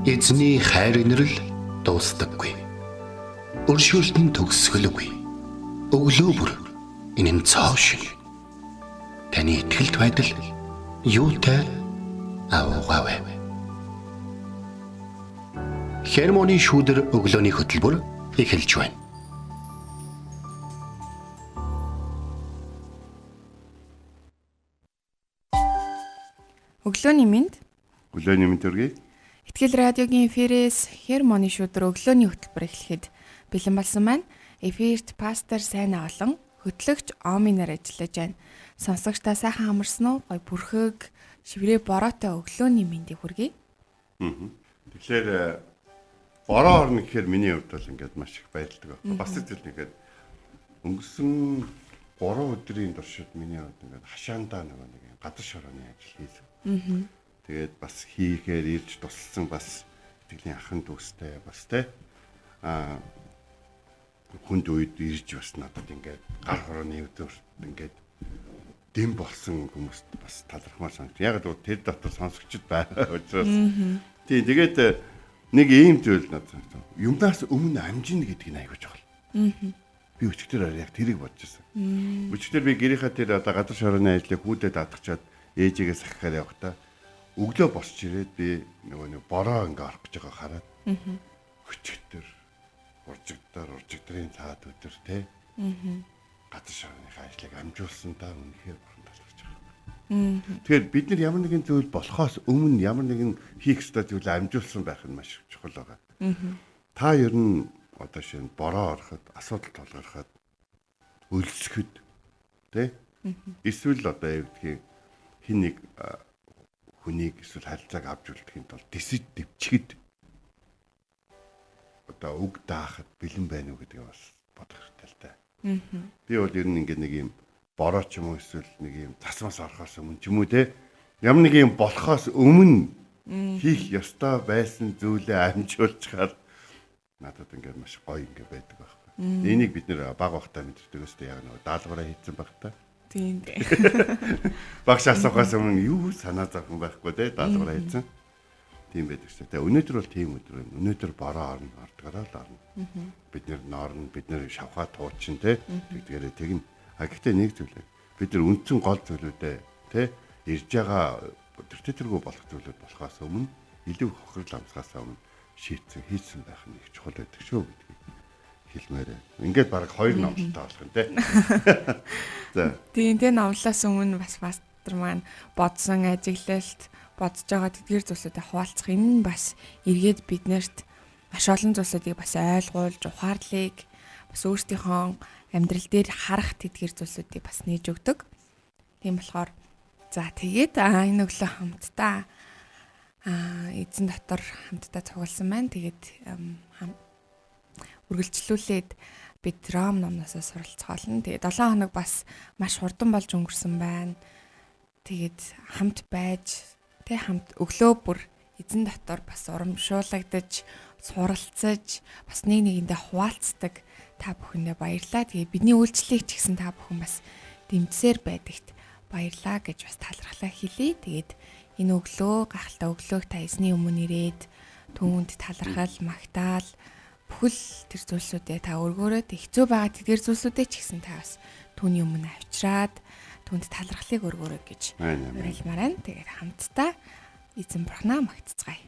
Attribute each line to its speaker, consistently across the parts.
Speaker 1: Эзний хайр инрэл дуустдаггүй. Өршөөлт нь төгсгөлгүй. Өглөө бүр энэ нь цоо шиг. Таны итгэлт байдал юутай авгавэ. Хермоны шүүдэр өглөөний хөтөлбөр эхэлж байна.
Speaker 2: Өглөөний мэнд.
Speaker 3: Өглөөний мэнд төргий.
Speaker 2: Итгэл радиогийн эфирээс Хермоны шүүдэр өглөөний хөтөлбөр эхлэхэд бэлэн болсон байна. Эфирт пастор Сайна олон хөтлөгч Оминаар ажиллаж байна. Сонсогчдаа сайхан амарсан уу? Гой бүрхэг шиврээ бороотой өглөөний мэндийг хүргэе.
Speaker 3: Тэгэхээр бороо орно гэхээр миний хувьд бол ингээд маш их баярлдаг. Бас зүйл нэгээд өнгөрсөн 3 өдрийн туршид миний хувьд ингээд хашаандаа нэг газар шорооны ажил хийсэн. Тэгээд бас хийхээр ирж тусалсан бас итгэлийн ахын дүүстэй бас хүнд үед ирж бас надад ингээд гар хорооны өдөр ингээд дэм болсон хүмүүст бас талархмаар санагд. Яг л тэр дотор сонсогчд байгаа учраас тэгээд нэг ийм зүйл надад санагдав. Юмнаас өмнө амжина гэдгийг нь аягүй чухал. Би өчигдөр яг тэрийг бодож байсан. Өчигдөр би гэрийнхаа тэр одоо газар шорооны ажлыг хүүдэд даатгачаад ээжигээ сахихаар явахдаа өглөө босч ирээд би нэг бороо ингээ орох гэж байгаа хараад өчигдөр уржигдрын цаад өдөр те газар шорооныхаа ажлыг амжуулсан та үнэхээр бурхан талархаж байгаа. Тэгэхээр бид нар ямар нэгэн зүйл болохоос өмнө ямар нэгэн хийх ёстой зүйлээ амжуулсан байх нь маш чухал байгаа. Та ер нь одоо шинэ бороо ороход, асуудал толгороход, өлсөхөд тэ эсвэл одоо юу гэдгийг хин нэг хүнийг эсвэл харилцааг авч үлдэхин тулд дэсэж дэвчгэд одоо үг даахад бэлэн байна уу гэдгийг бас бодох хэрэгтэй л та. Би бол ер нь ингээд нэг юм бороо ч юм уу эсвэл нэг юм засмаас орохоос өмнө ч юм уу те ямар нэг юм болохоос өмнө хийх ёстой байсан зүйлээ амжуулчихаар надад ингээд маш гоё ингээд байдаг байхгүй. Энийг бид нэр баг багтаа мэдэрдэг өстэй яг нэг даалгавраа хийсэн баг та.
Speaker 2: Тийм.
Speaker 3: Багш асуухаас өмнө юу санаа зовхон байхгүй те даалгавраа хийсэн. Тийм байдаг шүү дээ. Өнөөдөр бол тийм өдөр байна. Өнөөдөр бороо орно, ордгороо л орно. Бид нэр ноорно, бид нэр шавхаа туучин те. Тэгдгээрээ тэгнэ. Гэхдээ нэг зүйл. Бид нар үндсэн гол зүйлүүдээ те ирж байгаа тэртэргүй болох зүйлүүд болохоос өмнө илүү хохирол амсгаас өмнө шийдсэн хийсэн байх нь их чухал байдаг шүү гэдгийг хэлмээр байна. Ингээд баг 2 номлолтой болох юм те. За.
Speaker 2: Тийм тэ номлолоос өмнө бас пастор маань бодсон ажиглалт бодож байгаа тэдгээр зүйлсүүдээ хуваалцах энэ нь бас эргээд биднэрт маш олон зүйлсүүдийг бас ойлгуулж ухаарлыг бас өөрсдийнхөө амьдрал дээр харах тэдгээр зүйлсүүдийг бас нээж өгдөг. Тийм болохоор за тэгээд энэ өглөө хамтдаа эзэн дотор хамтдаа цугласан байна. Тэгээд үргэлжлүүлээд бид Ром номноосоо суралцгаална. Тэгээд 7 хоног бас маш хурдан болж өнгөрсөн байна. Тэгээд хамт байж хамт өглөө бүр эзэн дотор бас урамшуулагдаж, суралцаж, бас нэг нэгэндээ хуваалцдаг та бүхэндээ баярлалаа. Тэгээд бидний үйлчлэлийг ч гэсэн та бүхэн бас дэмжсээр байдагт баярлалаа гэж бас талархлаа хэлье. Тэгээд энэ өглөө гахалтай өглөөг та эзний өмнө ирээд түүнд талархал, магтаал бүхэл тэр зүйлсүүдээ та өргөөрөөд хэцүү байгаа тэдгээр зүйлсүүдээ ч гэсэн та бас түүний өмнө авчираад түүнд талархлыг өргөөрэй гэж уриалмаар байна. Тэгээд хамтдаа эзэн бурхнаа магтцгаая.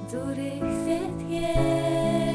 Speaker 4: Zurück set hier.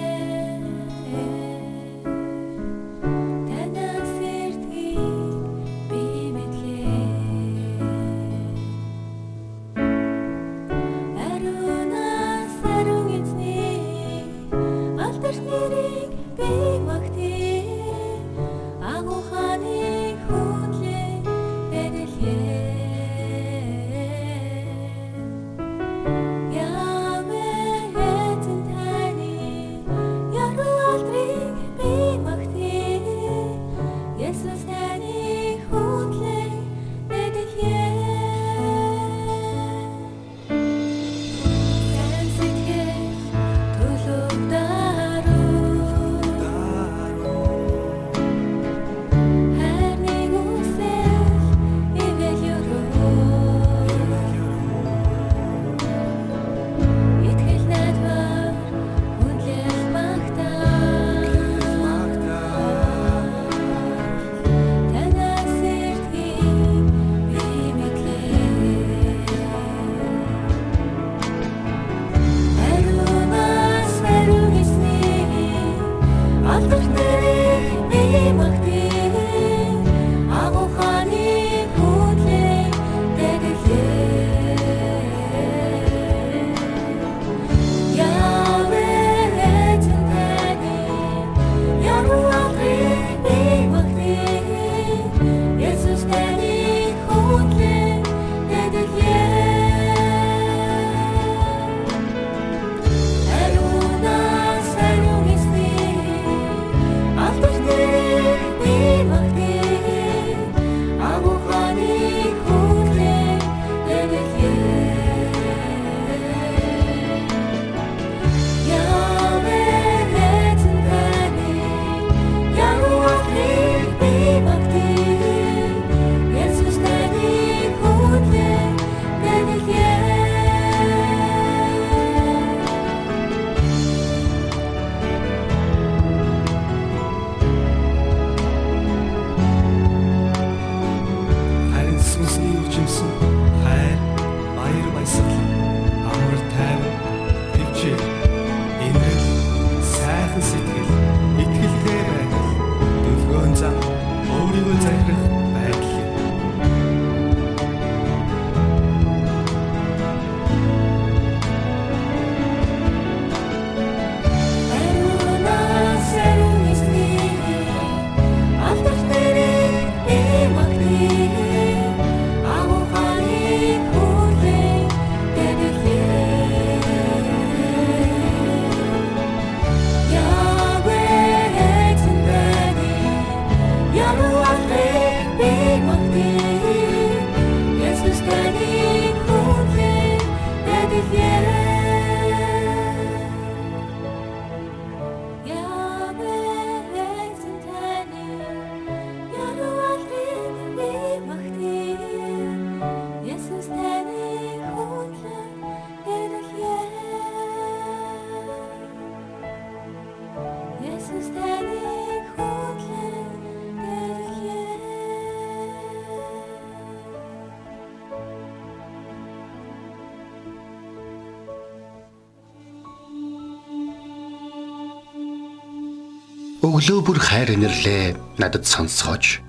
Speaker 1: Өглөө бүр хайр инэрлээ надад сонсгооч.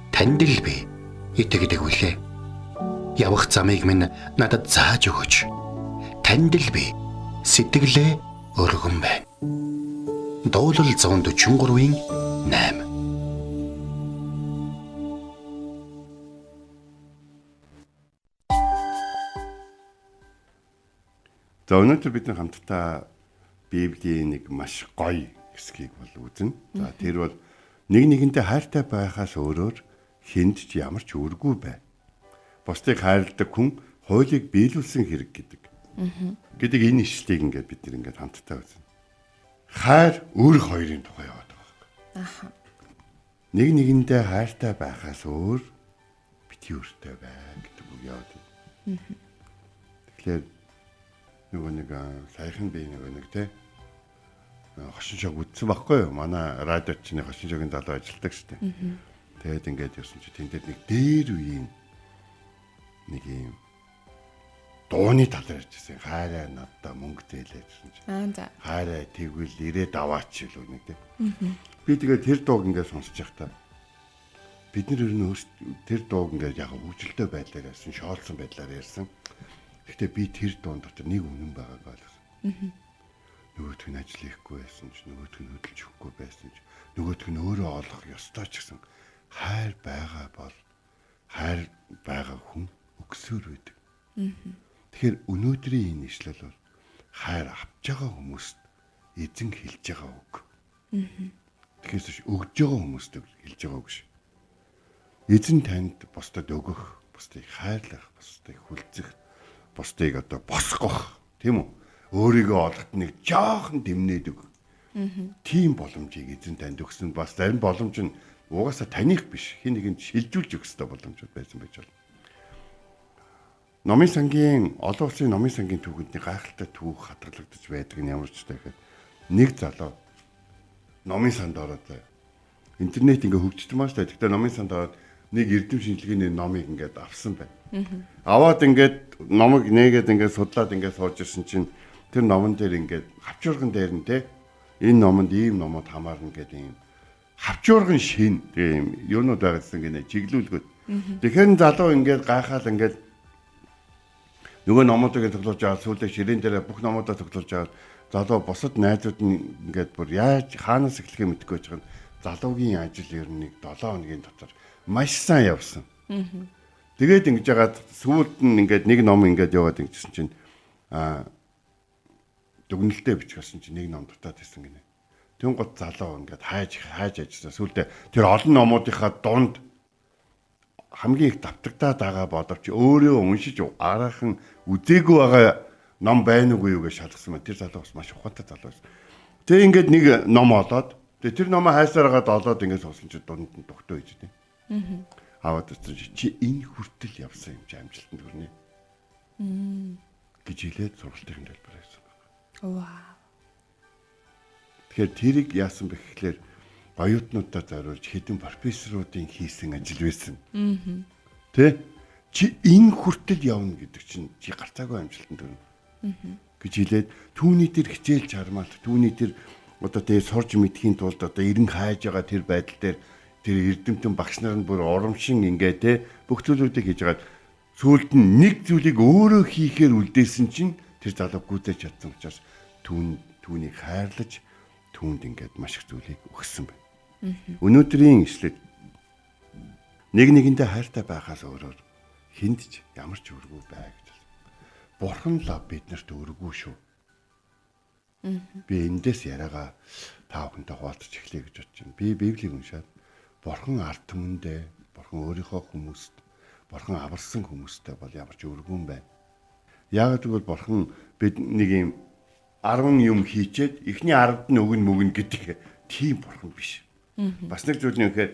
Speaker 1: Танд л би итгэдэг үлээ. Явах замыг минь надад зааж өгөөч. Танд л би сэтгэлээ өргөн байна. Дуулал 143-ийн 8.
Speaker 3: За өнөөдөр бид хамтдаа Библийн нэг маш гоё хэсгийг бол үзнэ. За тэр бол нэг нэгэндээ хайртай байхаас өөрөөр хүнд ч ямар ч үүргүй бай. Бусдыг хайрладаг хүн хуулийг биелүүлсэн хэрэг гэдэг. Гэдэг энэ ишлэлийг ингээд бид нэр ингээд хамтдаа үзнэ. Хайр өөр хоёрын тухай яваад байгаа юм. Нэг нэгэндээ хайртай байхаас өөр бити өөртөө бай гэдэг үг яваад байна. Тэгэхээр нөгөө нэг саяхан би нэг те хошин шог үтсэн байхгүй юу? Манай радиоч чинь хошин шогийн залуу ажилладаг шүү дээ. Тэгээд ингээд явсан чи тэндээ нэг дээр үеийн нэг юм дууны тал ярьжсэн. Хайраа надаа мөнгө зээлээ гэсэн чи.
Speaker 2: За.
Speaker 3: Хайраа тэгвэл ирээд аваач л нэг те. Би тэгээд тэр дууг ингээд сонсож байхдаа бид нар ер нь тэр дууг ингээд яг хөвгөлтэй байдлаар ярьсан, шоолсон байдлаар ярьсан. Гэхдээ би тэр дуун дотор нэг үнэн байгааг ойлгосон. Нөгөөдг нь ажил хийхгүй байсан ч, нөгөөдг нь хөдөлж өгөхгүй байсан ч, нөгөөдг нь өөрөө олох ёстой ч гэсэн хайр байгаа бол хайр байгаа хүн өгсөөр байдаг. Тэгэхээр өнөөдрийн энэ ишлэл бол хайр авч байгаа хүмүүст эзэн хэлж байгаа үг. Тэгэхээр өгж байгаа хүмүүст хэлж байгаа үг шүү. Эзэн танд бусдад өгөх, бусдыг хайрлах, бусдыг хүлцэх, бусдыг одоо босгох, тийм үү? Өөрийгөө олоход нэг жоохон дэмнээд өг. Тийм боломжийг эзэн танд өгсөн. Бас зарим боломж нь угаасаа таних биш. Хин нэгэнд шилжүүлж өгөх ёстой боломжууд байсан байж болно. Номын сангийн олон улсын номын сангийн түүхэдний гайхалтай түүх хадгалагдаж байдаг нь ямар ч таахад нэг залуу номын санд ороод интернет ингээ хөгжиж байгаа шүү дээ. Тэгтээ номын санд ороод нэг эрдэм шинжилгээний номыг ингээд авсан байна. Аваад ингээд номыг нээгээд ингээд судлаад ингээд сууж ирсэн чинь тэр номон дээр ингээд хавчуурган дээр нь те энэ номонд ийм номод хамаарна гэдэг юм хавчуурган шин тийм юунууд байгуулсан гинэ чиглүүлгүүд. Тэгэхээр залуу ингээд гайхаал ингээд нөгөө номуудыг тоглож аваад сүүлдээ ширээн дээр бүх номуудаа тоглож аваад залуу бусад найзууд нь ингээд бүр яаж хаанаас эхлэхээ мэдэхгүй байгаа нь залуугийн ажил ер нь 7 хоногийн дотор маш сайн явсан. Тэгээд ингэж яагаад сүүлд нь ингээд нэг ном ингээд яваад ингэсэн чинь дүгнэлтээ бичсэн чинь нэг ном дутаад ирсэн гинэ. Тэн гот залуу ингээд хайж ажилласан. Сүүлдээ тэр олон номуудынхаа дунд хамгийн их давтагдаад байгаа боловч өөрөө уншиж араахан үзээгүй байгаа ном байна уугүй юу гэж шалгасан байна. Тэр залуу бас маш ухаантай залуу байсан. Тэгээ ингээд нэг ном олоод тэр номоо хайсараад олоод ингээд суусан чинь дунд нь тогтоо ийж дээ. Аваад чи энэ хүртэл явсан юм чи амжилтанд хүрнэ. гэж хэлээд сургалтын хэлбэр байсан байна.
Speaker 2: Вау.
Speaker 3: Тэгэхээр тэрийг яасан бэ гэхлээр оюутнуудаа зориулж хэдэн профессоруудын хийсэн ажил байсан. Тэ? Чи энэ хүртэл явна гэдэг чинь чи гарцаагүй амжилтанд хүрнэ. гэж хэлээд түүний тэр хичээл чармаалт түүний тэр одоо тэр сурж мэдхийн тулд одоо эрен хайж байгаа тэр байдал дээр тэр эрдэмтэн багш нар нь бүр урамшин ингээд те бүх зүйлүүдийг хийж байгаа сүүлд нь нэг зүйлийг өөрөө хийхээр үлдээсэн чинь тэр залуу гүйдэж чадсан учраас түүнийг хайрлаж түүнд ингээд маш их зүйлийг өгсөн байна. Өнөөдрийн ишлэл нэг нэгэндээ хайртай байхаас өөрөөр хүнд ч ямар ч өргөө бай гэж. Бурхан л биднэрт өргөө шүү. Би эндээс яриагаа та бүхэнтэй хуваалцах эхлэе гэж бодож байна. Би Библийг уншаад Бурхан ард түмэндээ, Бурхан өөрийнхөө хүмүүст, Бурхан аварсан хүмүүстэй бол ямар ч өргөн байна. Яг тэгвэл Бурхан бид нэг юм 10 юм хийчээд эхний 10-д нь өгнө мөгнө гэдэг тийм Бурхан биш. Бас нэг зүйл нь үнэхээр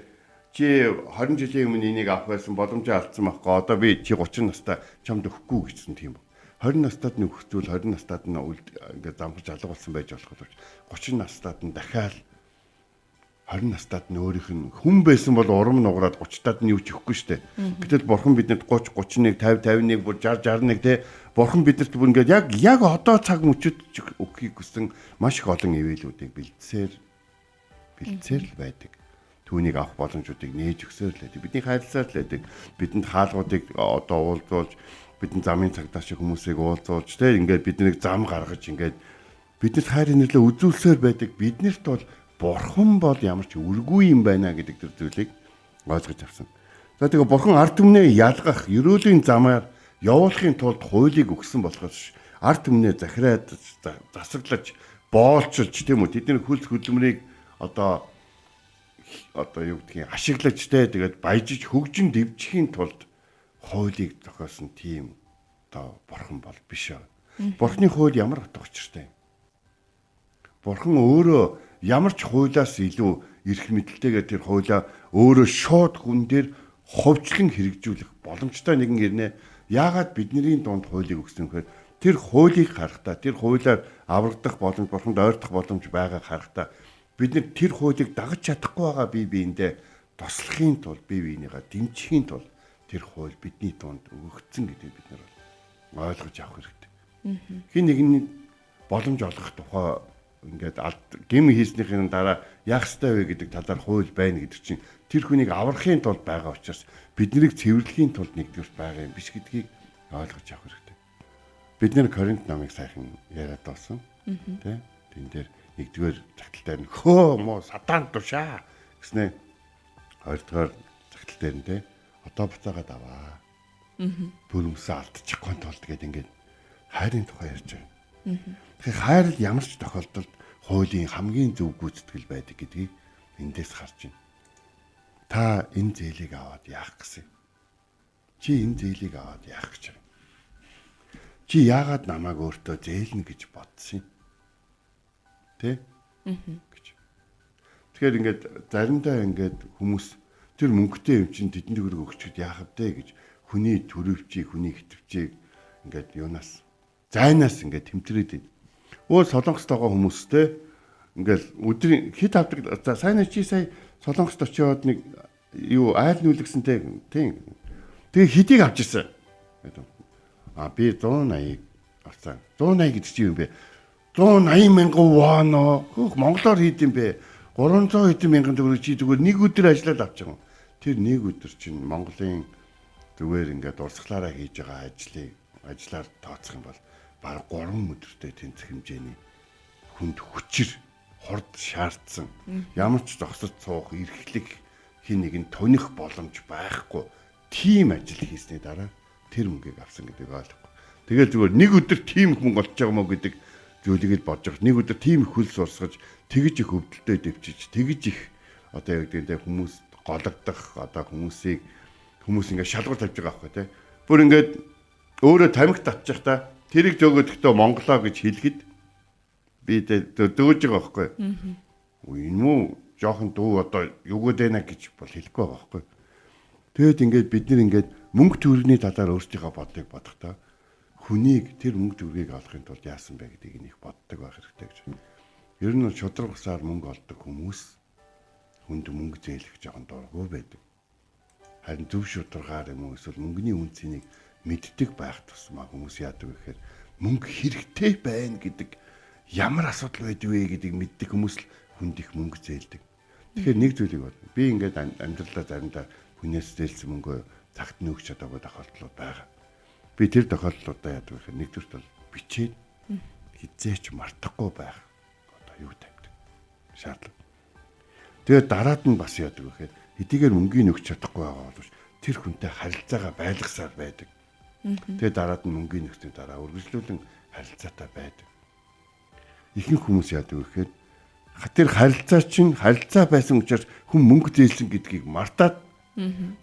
Speaker 3: чи 20 жилийн өмнө энийг авах байсан боломжоо алдсан байхгүй. Одоо би чи 30 настай чамд өгөхгүй гэсэн тийм. 20 настайд нь өгөхзүйл 20 настайд нь ингээд замхаж алга болсон байж болох боловч 30 настайд нь дахиад 20 настайд нь өөрийнх нь хүн байсан бол урам нугараад 30-таад нь юу ч өгөхгүй штэ. Гэтэл Бурхан бидэнд 30, 31, 50, 51, 60, 61 те Бурхан бидэрт бүр ингээд яг одоо цаг мөчөд өгөхийг хүсэн маш их олон ивэлүүдийг бэлдсээр хилцээр л байдаг. Түүнийг авах боломжуудыг нээж өгсөөр л байдаг. Бидний хайрласаар л байдаг. Бидэнд хаалгуудыг одоо уулзуулж, бидний замын цагдаа шиг хүмүүсийг уулзуулж, тэ ингээд биднийг зам гаргаж ингээд биднэрт хайрын нөлөө үзүүлсээр байдаг. Биднэрт бол бурхан бол ямар ч үргүй юм байна гэдэг тэр зүйлийг ойлгож авсан. За тэгээ бурхан ард түмнээ ялгах, ерөөлийн замаар явуулахын тулд хуулийг өгсөн болохоос ард түмнээ захираад засаглаж, боолчилж тийм үү тэдний хөлс хөдөлмөрийг одоо юу гэдгийг ашиглаж тэгээд баяжиж хөгжин дэвжихийн тулд хуулийг зохиосон тийм одоо бурхан бол биш аа. Бурханы хууль ямар утга учиртай юм? Бурхан өөрөө ямар ч хуулиас илүү эрх мэдэлтэйгээр тэр хуулиа өөрөө шууд хүн дээр ховчлон хэрэгжүүлэх боломжтой нэгэн ирнэ. Яагаад бидний дунд хуулийг өгсөн гэхээр тэр хуулийг харахтаа, тэр хуулиар аврагдах боломж, бурханд ойртох боломж байгааг харахтаа бид нар тэр хуулийг дагаж чадахгүй байгаа бие биендээ туслахын тулд, бие биенийгээ дэмжихийн тулд тэр хууль бидний дунд өгөгдсөн гэдгийг бид нар ойлгож авах хэрэгтэй. Хин нэгний боломж олгох тухай ингээд гим хийснийхээ дараа яах ёстой вэ гэдэг талаар хууль байна гэдэг чинь тэр хүнийг аврахын тулд байгаа учраас биднийг цэвэрлэхийн тулд нэгдүгээр байгаа юм биш гэдгийг ойлгож авах хэрэгтэй. Бид нэр Коринт номыг сайхан яриад болсон. Тэ? Тэн дээр нэгдүгээр загтал дээр хөө мо сатан тушаа гэснээр хоёрдугаар загтал дээр нь тэ одоо буцаагаад аваа. Бүрмсээ алдчихгүй тулд гэдэг ингээд хайрын тухай ярьж байгаа. Тэгэхээр хайр л ямар ч тохиолдолд хуулийн хамгийн зөв гүйцэтгэл байдаг гэдгийг эндээс харж байна. Та энэ зээлийг аваад яах гэсэн? Чи энэ зээлийг аваад яах гэж байна? Чи яагаад намайг өөртөө зээлнэ гэж бодсон юм? Тэ? Гэж. Тэгэхээр ингээд заримдаа ингээд хүмүүс тэр мөнгөтэй юм чинь тэдэнд өргө өгчөд яах вэ гэж хүний төрөвчийг, хүний хитвчийг ингээд юунаас зайнаас ингээд тэмтрээд байна. Өө Солонгост байгаа хүмүүстэй ингээл өдрийн хит авдаг. За сайн чи сая Солонгост очиод нэг юу айл нүлгсэнтэй тийм. Тэгээ хидийг авч ирсэн. Би 180 авсан. 180 гэдэг чинь юм бэ? 180 мянган вон хөх монголоор хийд юм бэ? 300 хэдэн мянган төгрөг чи зүгээр нэг өдөр ажиллаад авч байгаа юм. Тэр нэг өдөр чинь Монголын зүгээр ингээд урсгалаараа хийж байгаа ажлаар тооцох юм бол бараг 3 өдөртэй тэнцэх хэмжээний хүнд хүчээр хурд шаардсан. Ямар ч зогсож суух, эрхлэх хин нэг нь тоних боломж байхгүй. Тийм ажил хийсний дараа тэр мөнгийг авсан гэдэг ойлгохгүй. Тэгэл зүгээр нэг өдөр тийм их мөнгө олж байгаа мó гэдэг зүйлийг л бодож байгаа. Нэг өдөр тийм их хөлс урсгаж, тэгж их өвдөлтөд дэвчиж, тэгж их одоо яг гэдэг хүмүүс голөгдох, одоо хүмүүс ингээд шалгуур тавьж байгаа байхгүй тий. Бүр ингээд өөрөө тамхи татчих та тэрийг зөөгөөдөлтөө монголоо гэж хэлэхэд би дөөж байгаа байхгүй. Энэ мүү жоохон дүү одоо юугээд байна гэж бол хэлэхгүй байгаа байхгүй. Тэгэд ингээд бид нэр ингээд мөнгө төгрөгийн талаар өөрсдийнхөө бодлыг бодохдоо хүнийг тэр мөнгө төгрөгийг олохын тулд яасан бэ гэдгийг нэг боддог байх хэрэгтэй гэж. Ер нь шудраг усаар мөнгө олдог хүмүүс хүнд мөнгө зээлэх жоохон дургүй байдаг. Харин зөв шударгаар юм уу эсвэл мөнгөний үнцнийг мэддэг байх тусмаа хүмүүс яадаг вэ гэхээр мөнгө хэрэгтэй байна гэдэг ямар асуудал байдаг вэ гэдгийг мэддэг хүмүүс л хүнд их мөнгө зээлдэг. Тэгэхээр нэг зүйлийг бодно. Би ингээд амьдралаа заримдаа хүнээс зээлсэн мөнгөө цагт нь өгч чадаагүй тохиолдлууд байгаа. Би тэр тохиолдлуудаа яадаг вэ гэхээр нэгдүгürt бол бичээд хизээч мартахгүй байх. Одоо юу тавьдаг. Шаардлага. Тэгээд дараад нь бас яадаг вэ гэхээр хэдийгээр мөнгөний өгч чадахгүй байгаа боловч тэр хүнтэй харилцаагаа байлгасаар байдаг. Тэгээд дараад нь мөнгөний өгсөний дараа үргэлжлүүлэн харилцаатай байдаг. Ихэнх хүмүүс яадаг вэ гэхээр тэр харилцаа чинь харилцаа байсан учраас хүн мөнгө зээлсэн гэдгийг мартаад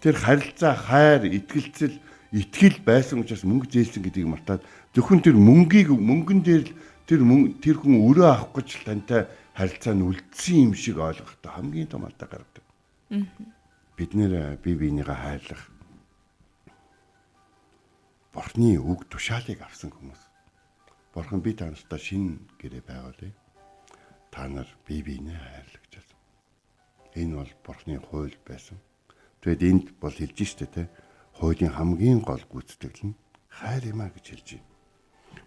Speaker 3: тэр харилцаа хайр, итгэл байсан учраас мөнгө зээлсэн гэдгийг мартаад зөвхөн тэр мөнгөн дээр тэр хүн өрөө авах гэж тантай харилцаа нь үлдсэн юм шиг ойлгохдоо хамгийн том алдаа гаргадаг. Бид нэр бие биенийгээ хайрлах Бурхны үг тушаалыг авсан хүмүүс. Бурхан би та нартай шинэ гэрээ байгуулъя. Та нар бие биенээ хайрлах гэж байна. Энэ бол Бурхны хууль байсан. Тэгэд энд бол хэлж штэ тэ. Хуулийн хамгийн гол гүйцэтгэл нь хайр юм а гэж хэлж байна.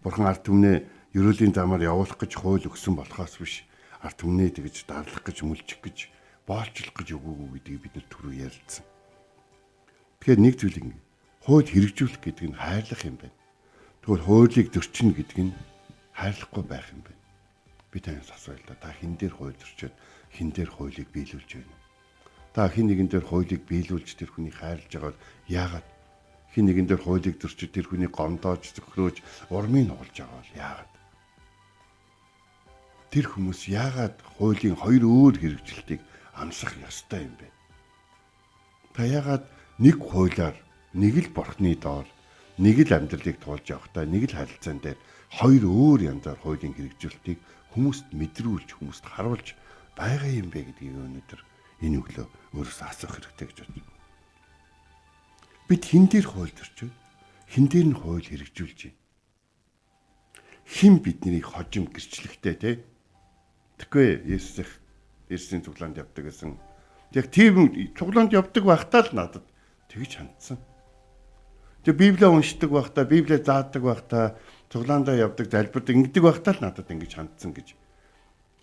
Speaker 3: Бурхан ард түмнээ ерөөлийн замаар явуулах гэж хууль өгсөн болохоос биш. ард түмнээ тэгж дарлах гэж, мүлжих гэж, боолчлох гэж өгөөгүй гэдгийг бид нар түрүү ярилцсан. Тэгэхээр нэг зүйлийг хууль хэрэгжүүлэх гэдэг нь хайрлах юм байна. Тэгвэл хуулийг зөрчинө гэдэг нь хайрлахгүй байх юм байна. Би танаас асууя л да. Та хэн дээр хууль зөрчөөд хэн дээр хуулийг биелүүлж байна? Та хэн нэгэн дээр хуулийг биелүүлж тэр хүнийг хайрлаж байгаа бол яагаад? Хэн нэгэн дээр хуулийг зөрчиж тэр хүнийг гомдоож, зөвхрөөж, урмыг нугалж байгаа бол яагаад? Тэр хүмүүс яагаад хуулийн хоёр өөр хэрэгжилтийг амсах ёстой юм бэ? Та яагаад нэг хуулиар нэг л бурхны доор нэг л амьдралыг туулж явахдаа нэг л харилцаан дээр хоёр өөр янзаар хуулийн хэрэгжилтийг хүмүүст мэдрүүлж, хүмүүст харуулж байгаа юм бэ гэдгийг өнөөдөр энэ өглөө өөрөөсөө асуух хэрэгтэй гэж бодож байна. Бид хэн дээр хууль зөрчөөд хэн дээр нь хууль хэрэгжүүлж байна? Хэн биднийг хожим гэрчлэхтэй те? Тэгэхгүй Есүсийн цуглаанд явдаг гэсэн. Яг тийм цуглаанд явдаг байхдаа л надад тэгж хандсан. Тэгээ Библийг уншдаг байхдаа, Библийг заадаг байхдаа, цуглаандаа явдаг, залбирдаг ингэдэг байхдаа л надад ингэж хандсан гэж.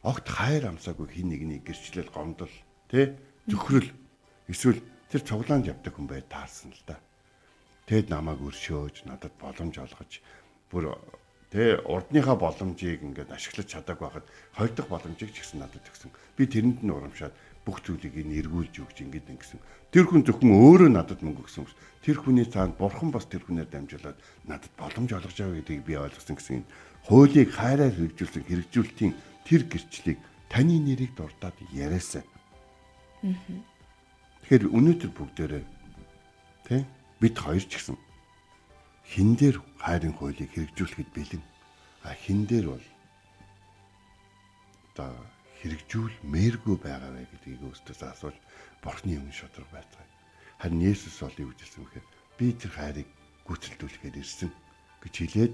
Speaker 3: Огт хайр амсаагүй хин нэгний гэрчлэл, гомдол, тэ зөвхрөл эсвэл тэр цуглаанд явдаг хүн бай таарсан л да. Тэгэд намайг өршөөж, надад боломж олгож, бүр тэ урдныхаа боломжийг ингээд ашиглаж чадаагүй байхад хоёр дахь боломжийг ч гэсэн надад өгсөн. Би тэрэнд нь урамшаад бүх зүйлийг нь эргүүлж өгч ингээд ингэсэн. Тэр хүн зөвхөн өөрөө надад мөнгө өгсөн. Тэр хүний цаанд бурхан бас тэр хүнээр дамжуулаад надад боломж олгож байгаа гэдгийг би ойлгосон гэсэн. Хуулийг хайраар хэрэгжүүлтийн тэр гэрчлэлийг таны нэрийг дурдаад яриасаа. Тэгэхээр өнөөдөр бүгдээрээ тэ бид хоёр ч гэсэн хин дээр хайрын хуулийг хэрэгжүүлэхэд бэлэн. Хин дээр бол одоо хэрэгжүүлмээргүй байгаа вэ гэдгийг өөртөөс асууж Бурхны өмнө шудраг байцгаая. Харин Есүс бол юу гэсэн бэхээр би тэр хайрыг гүйцэлдүүлэхээр ирсэн гэж хэлээд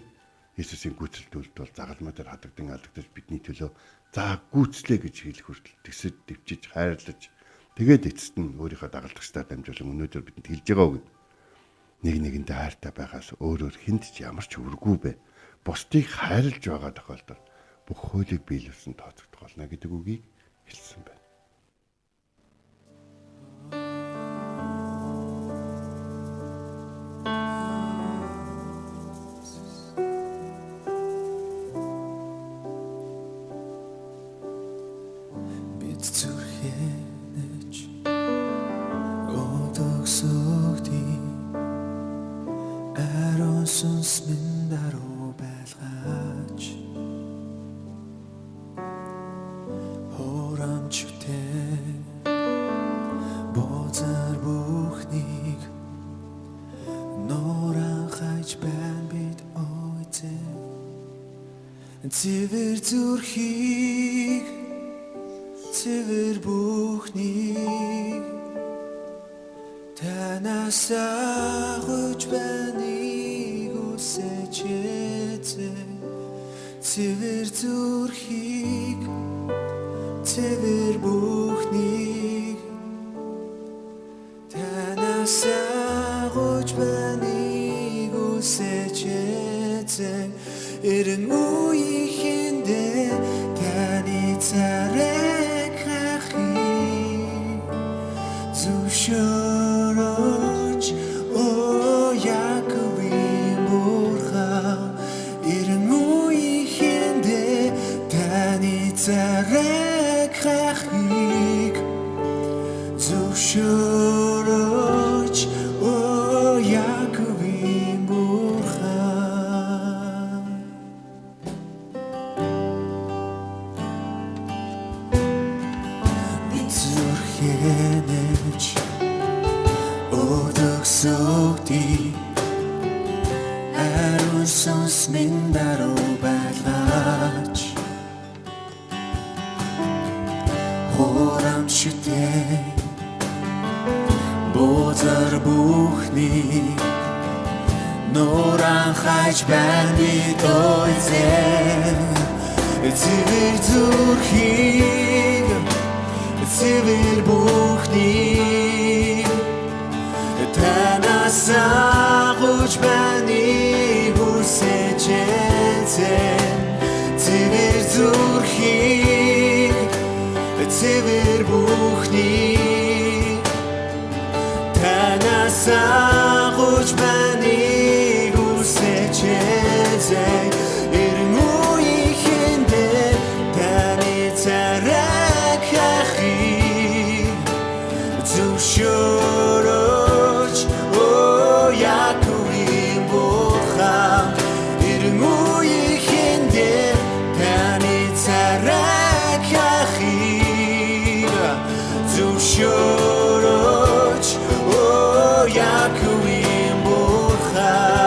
Speaker 3: Есүсийн гүйцэлдүүлэлт бол загалмай дээр хадагдан алдагдаж бидний төлөө за гүйцлээ гэж хэлэх хүртэл тэсэд дэвчиж хайрлаж тэгээд эцэст нь өөрийнхөө дагалдагчдаа дамжуулан өнөөдөр бидэнд хэлж байгаа үг. Нэг нэгэндээ хайртай байгаас өөрөөр хүнд ч ямар ч үргүй бэ. Бусдыг хайрлаж байгаа тохиолдолд бүх хуулийг биелүүлсэн тооцогдох болно гэдэг үгийг хэлсэн байна.
Speaker 4: Бид зүрхэнэж өдөгсөхдий ариун сүнс минь даруй байлгаач хорамчтэй бозар бүхнийг норан хаж байна бид ойцээ цэвэр зүрхийг цэвэр бүхнийг танаас агуулж байныг үсэж цэвэр зүрхийг цэвэр бүхнийг танаас агуулж байныг үсэж эрен үеихэндээ таны царай хахи зөвшөөрөж о Яаковын бурхан эрен үеихэндээ таны царай хахиг зөвшөөрөж о Яаковын бурхан зүрхэнэж өдөгсөхдий ариун сүнс минь даруй байлгаач хорамчтэй бозар бүхнийг норан хаж байна дойзээ цэвэр зүрхийг цэвэр бүхнийг танаас агуулж байныг үсэж цэвэр зүрхийг цэвэр бүхний танаас агуулж байна үсэж эзэн эрен үеийнхэндээ таны царайг хахи зөвшөөрөж оо Яаковын бурхан эрен үеийнхэндээ таны царайг хахи зөвшөөрөж оо Яаковын бурхан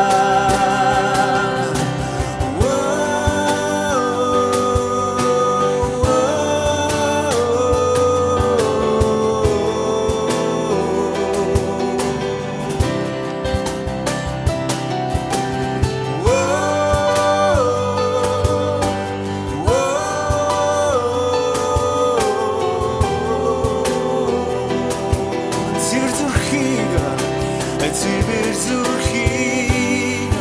Speaker 4: цэвэр зүрхийг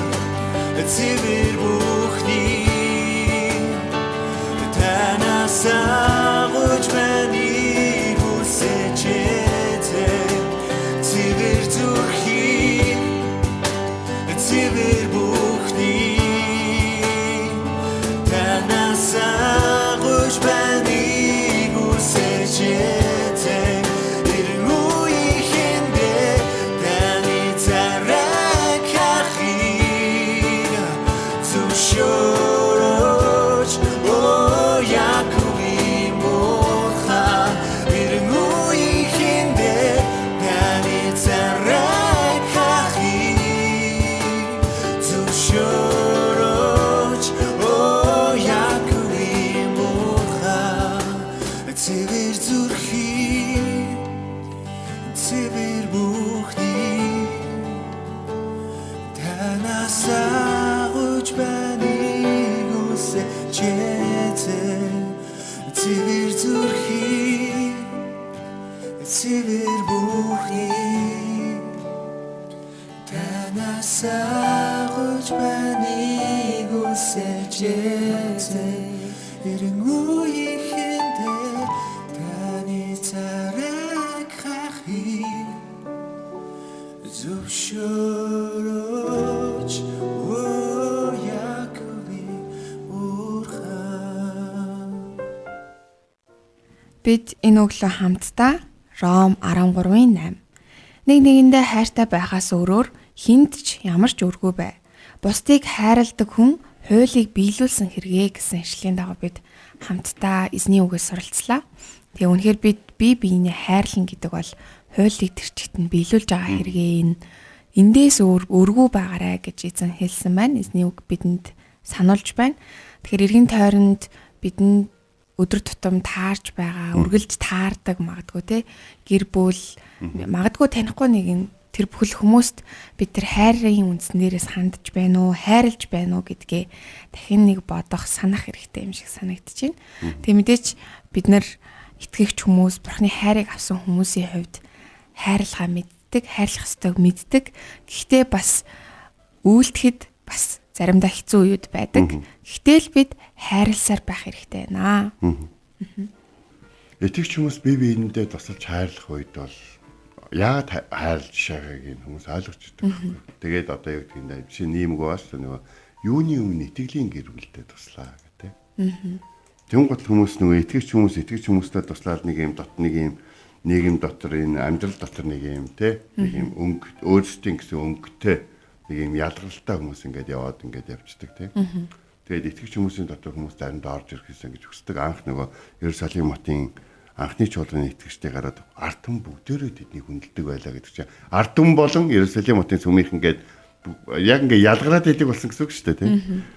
Speaker 4: цэвэр бүхний танаас агуулж байна үсэж эзэн цэвэр зүрхийг цэвэр бүхний танаас агуулж байна үсэж эзэн эрен үеийнхэндээ таны царайг хахи зөвшөөрөж оо Яаковын бурхан эрен үеийнхэндээ таны царайг хахи зөвшөөрөж оо Яаковын бурхан цэвэр зүрхий цэвэр бүхний танаас агуулж байна үсэж эзэн цэвэр зүрхий цэвэр бүхний танаас агуулж байна үсэж эзэн эрен үеийнхэндээ таны царайг хахи зөвшөөрөж оо Яаковын бурхан.
Speaker 2: Бид энэ өглөө хамтдаа Ром 13:8 нэг нэгэндээ хайртай байхаас өөрөөр хүнд ч ямар ч өргөө бай. Бусдыг хайрладаг хүн хуулийг биелүүлсэн хэрэгэ гэсэн ишлэлийн дагуу бид хамтдаа эзний үгээс суралцлаа. Тэгээ үнэхээр бид бие биенээ хайрлан гэдэг бол хуулийг тэр чигт нь биелүүлж байгаа хэрэгээ эндээс өргөө байгаарэ гэж эзэн хэлсэн байна. Эзний үг бидэнд сануулж байна. Тэгэхээр эргэн тойронд бидэнд өдөр тутам таарч байгаа, үргэлж таардаг магадгүй те гэр бүл магадгүй танихгүй нэг тэр бүхэл хүмүүст бид тэр хайрын үндснээрээс хандж байна уу, хайрлж байна уу гэдгээ дахин нэг бодох, санах хэрэгтэй юм шиг санагдаж байна. Тэг мэдээч бид нар итгэгч хүмүүс, Бурхны хайрыг авсан хүмүүсийн хувьд хайрлахаа мэддэг, хайрлах ёстойг мэддэг. Гэхдээ бас үйлдэхэд бас заримдаа хэцүү үед байдаг. Гэхдээ л бид хайрласаар байх хэрэгтэй байна.
Speaker 3: Итгэгч хүмүүс бие биендээ тусалж хайрлах үед бол яагаад хайрлж шагааг хүмүүс ойлгож байгаа. Тэгээд одоо яг тийм чи нийгэмгүй бас нөгөө юуны өмнө итгэлийн гэр бүлдээ туслаа гэдэг. Тэнгуут хүмүүс нөгөө итгэгч хүмүүстэй туслаад нэг юм нийгэм дотор энэ амьдрал дотор нэг юм те нэг юм өнгө өөрсдийн гэсэн өнгөтэй нэг юм ялгаралтай хүмүүс ингээд яваад ингээд явцдаг те. Тэгээд итгэгч хүмүүсийн дотор хүмүүс заримдаа орж ирэх гэсэн гэж хүсдэг. Анх нөгөө Иерусалим хотын анхны чуулганы итгэгчтэй гараад ард түмэн бүгдээрээ тэднийг хүндэлдэг байлаа гэдэг чинь ард түмэн болон Иерусалим хотын сүмийнх ингээд яг ингээд ялгараад идэг болсон гэсэн үг шүү дээ тийм.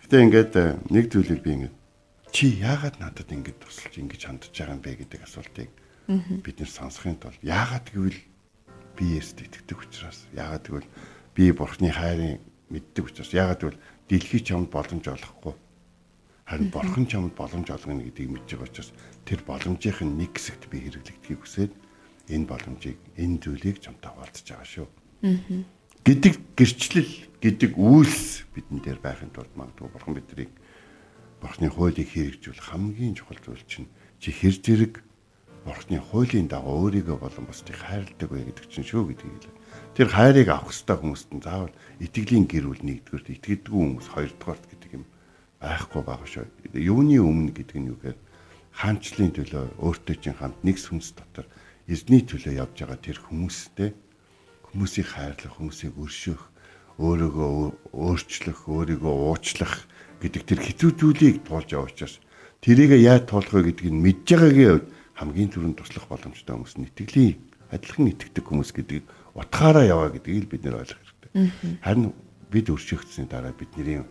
Speaker 3: Гэтэ ингээд нэг зүйлийг би ингээд чи яагаад надад ингэж тусалж ингэж хандж байгаа юм бэ гэдэг асуултыг бид нэр сонсохын тулд яагаад гэвэл би Есүст итгэдэг учраас яагаад гэвэл би Бурхны хайрыг мэддэг учраас яагаад гэвэл дэлхий чамд боломж олохгүй харин Бурхан чамд боломж олгоно гэдгийг мэдж байгаа учраас тэр боломжийн нэг хэсэгт би хэрэглэгдхийг хүсээд энэ боломжийг энэ зүйлийг чамтай хуваалцаж байгаа шүү. Гэдэг гэрчлэл гэдэг үйлс бидэн дээр байхын тулд магадгүй Бурхан биднийг Бурхны хуулийг хэрэгжүүл хамгийн чухал зүйл чинь чи хэр зэрэг Бурхны хуулийн дагуу өөрийгөө болон бусдыг хайрладаг вэ гэдэг чинь шүү гэдгийг. Тэр хайрыг авах ёстой хүмүүст нь заавал итгэлийн гэр бүл нэгдүгээр итгэдэггүй хүмүүс хоёрдугаарт гэдэг юм байхгүй байгаа шүү. Юуны өмнө гэдэг нь юу гэхээр хаанчлалын төлөө өөртөө чинь хамт нэг сүнс дотор эзний төлөө явж байгаа тэр хүмүүстэй хүмүүсийг хайрлах, хүмүүсийг өршөөх, өөрийгөө өөрчлөх, өөрийгөө уучлах гэдэг тэр хэцүү зүйлийг туулж яваа учраас тэрийг яаж туулах вэ гэдгийг мэдж байгаагийн хувьд хамгийн түрүүнд туслах боломжтой хүмүүс нь итгэлийн адилхан итгэдэг хүмүүс гэдгийг утгаараа яваа гэдгийг бид нэр ойлгох хэрэгтэй. Харин бид өршөөгдсөний дараа бидний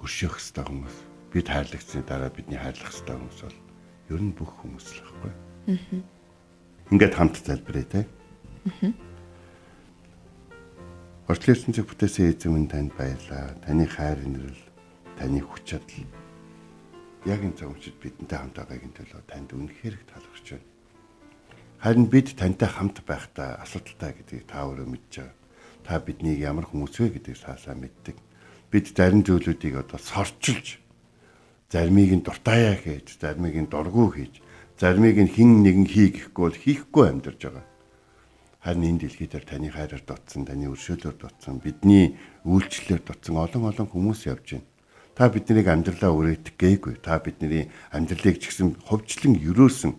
Speaker 3: өршөөх ёстой хүмүүс, бид хайрлагдсны дараа бидний хайрлах ёстой хүмүүс бол ер нь бүх хүмүүс л байхгүй. Ингээд хамт залбирая те. Орчлын ертөнцийг бүтээсэн эзэн минь танд баярлалаа. Таны хайр инрэл, таны хүч чадал яг энэ цагт бидэнтэй хамт байгаагийн төлөө танд үнэхээр их талархаж байна. Харин бид тантай хамт байхдаа асуудалтай гэдгийг та өөрөө мэдж байгаа. Та биднийг ямар хүмүүс вэ гэдгийг цаасаа мэддэг. Бид зарим зүйлүүдийг одоо сорчилж, заримыг нь дуртаяа хийж, заримыг нь дургу хийж, заримыг нь хин нэгэн хийхгүй бол хийхгүй амьдарч байгаа. Харин энэ дэлхий дээр таны хайраар дутсан, таны өршөөлөөр дутсан, бидний үйлчлэлээр дутсан олон хүмүүс явж байна. Та биднийг амьдралаа өрөөдөх гээгүй. Та бидний амьдралыг ч гэсэн хувьчлан өрөөсөн.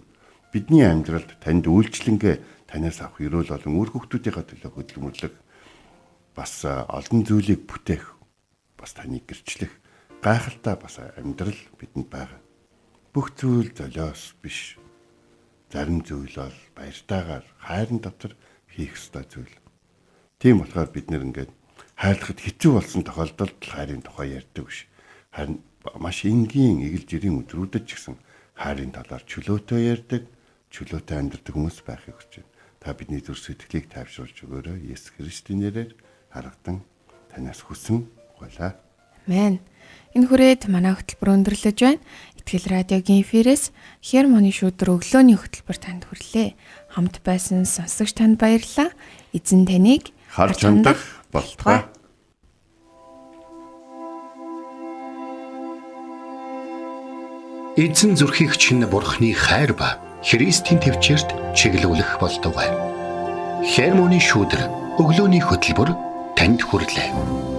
Speaker 3: Бидний амьдралд танд үйлчлэнгээ танаас авах өрөөл болон үр хүүхдүүдийнхээ төлөө хөдөлмөрлөх бас олон зүйлийг бүтээх бас таны гэрчлэх гайхалтай бас амьдрал бидэнд байгаа. Бүх зүйл золиос биш. Зарим зүйл бол баяртайгаар хайрын дотор хийх ёстой зүйл. Тийм болохоор бид нэр ингээд хайрлахад хэцүү болсон тохиолдолд хайрын тухай ярьдаг биш. Харин маш энгийн эгэл жирийн өдрүүдэд ч гэсэн хайрын талаар чөлөөтэй ярьдаг, чөлөөтэй амьдардаг хүмүүс байхыг хүсэж байна. Та бидний зүрх сэтгэлийг тайвшруулж өгөөрэй. Есүс Христийн нэрээр харагдан танаас хүсэн гуйлаа.
Speaker 2: Амен. Энэ хүрээд манай хөтөлбөр өндөрлөж байна. Итгэл радиогийн эфирээс Хермоны шүдэр өглөөний хөтөлбөр танд хүрлээ. Хамт байсан сонсогч танд баярлалаа. Эзэн таныг
Speaker 3: Харж хандах болтугай.
Speaker 1: Эзэн зүрхийг чинь Бурхны хайр ба Христийн төвчөрт чиглүүлэх болтугай. Хермоны шүдэр өглөөний хөтөлбөр танд хүрлээ.